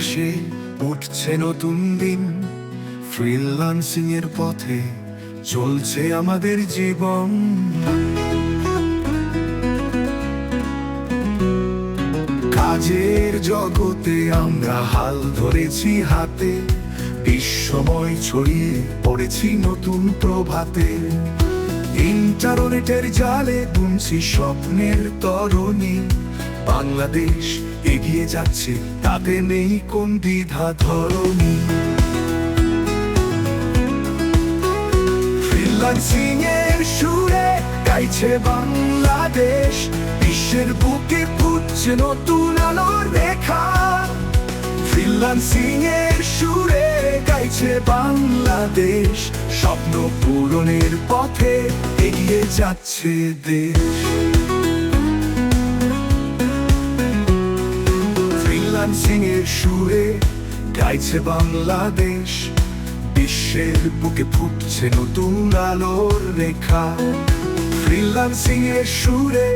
আকাশে উঠছে নতুন দিন, ফ্রিল্যান্সিং এর পথে চলছে আমাদের জীবন। কাজের জগতে আমরা হাল ধরেছি হাতে, বিশ্বময় ছড়িয়ে পড়েছি নতুন প্রভাতে। ইন্টারনেটের জালে বুনছি স্বপ্নের তরণী, বাংলাদেশ এগিয়ে যাচ্ছে, তাতে নেই কোন দ্বিধা ধরণী। ফ্রিল্যান্সিং এর সুরে গাইছে বাংলাদেশ, বিশ্বের বুকে ফুটছে নতুন আলোর রেখা। ফ্রিল্যান্সিং এর সুরে গাইছে বাংলাদেশ, স্বপ্ন পূরণের পথে এগিয়ে যাচ্ছে দেশ। ফ্রিল্যান্সিং এর সুরে গাইছে বাংলাদেশ, বিশ্বের বুকে ফুটছে নতুন আলোর রেখা। ফ্রিল্যান্সিং এর সুরে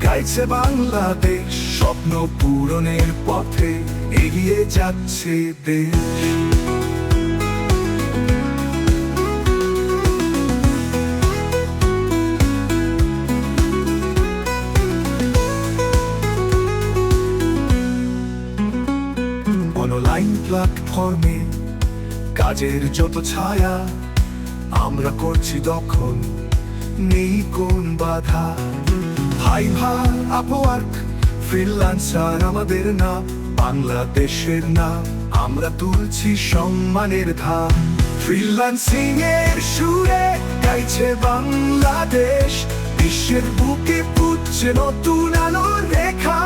গাইছে বাংলাদেশ, স্বপ্ন পূরণের পথে এগিয়ে যাচ্ছে দেশ। অনলাইন প্ল্যাটফর্মে কাজের যত ছায়া আমরা করছি দখল, নেই কোন বাধা। ফাইভার, আপওয়ার্ক, ফ্রিল্যান্সার আমাদের নাম, বাংলাদেশের নাম আমরা তুলছি সম্মানের ধাপ। ফ্রিল্যান্সিং এর সুরে গাইছে বাংলাদেশ, বিশ্বের বুকে ফুটছে নতুন আলোর রেখা।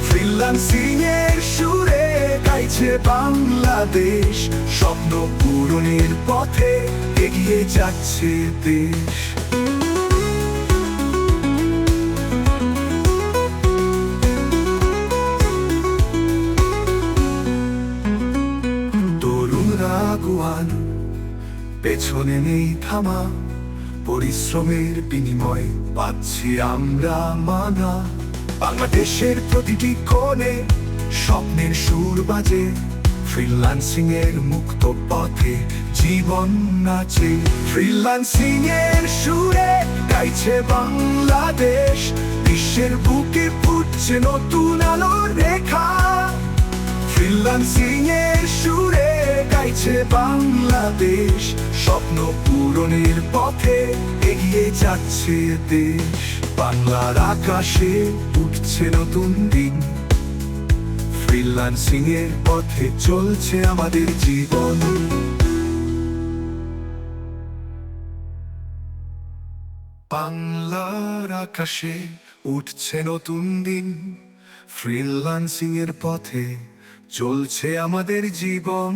ফ্রিল্যান্সিং এর সুরে গাইছে বাংলাদেশ, স্বপ্ন পূরণের পথে এগিয়ে যাচ্ছে দেশ। তরুণরা আগুয়ান, পেছনে নেই থামা, পরিশ্রমের বিনিময় পাচ্ছি আমরা মানা। বাংলাদেশের প্রতিটি কোণে স্বপ্নের সুর বাজে, ফ্রিল্যান্সিং এর মুক্ত পথে জীবন নাচে। ফ্রিল্যান্সিং এর সুরে গাইছে বাংলাদেশ, বিশ্বের বুকে ফুটছে নতুন আলোর রেখা। ফ্রিল্যান্সিং এর সুরে গাইছে বাংলাদেশ, স্বপ্ন পূরণের পথে এগিয়ে যাচ্ছে দেশ। বাংলার আকাশে উঠছে নতুন দিন, ফ্রিল্যান্সিং এর পথে চলছে আমাদের জীবন। বাংলার আকাশে উঠছে নতুন দিন, ফ্রিল্যান্সিং এর পথে চলছে আমাদের জীবন।